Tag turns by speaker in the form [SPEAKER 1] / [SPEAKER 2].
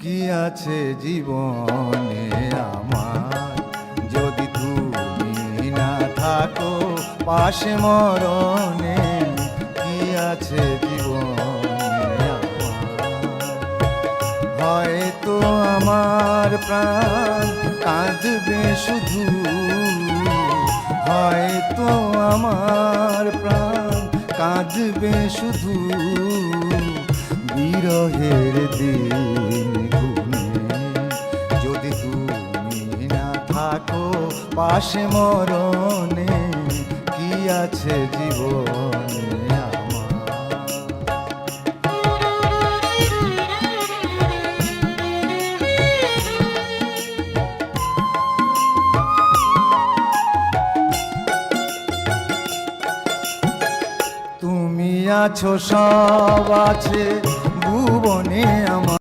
[SPEAKER 1] কি আছে জীবনে আমার, যদি তুমি না থাকো পাশে মরণে। কি আছে জীবনে আমার, হয়তো আমার প্রাণ কাঁদবে শুধু, হয়তো আমার প্রাণ কাঁদবে শুধু, বিরহের দিন গুনে। যদি তুমি না থাকো পাশে মরণে, কি আছে জীবনে আমার। তুমি আছো সব আছে ভুবনে আমার,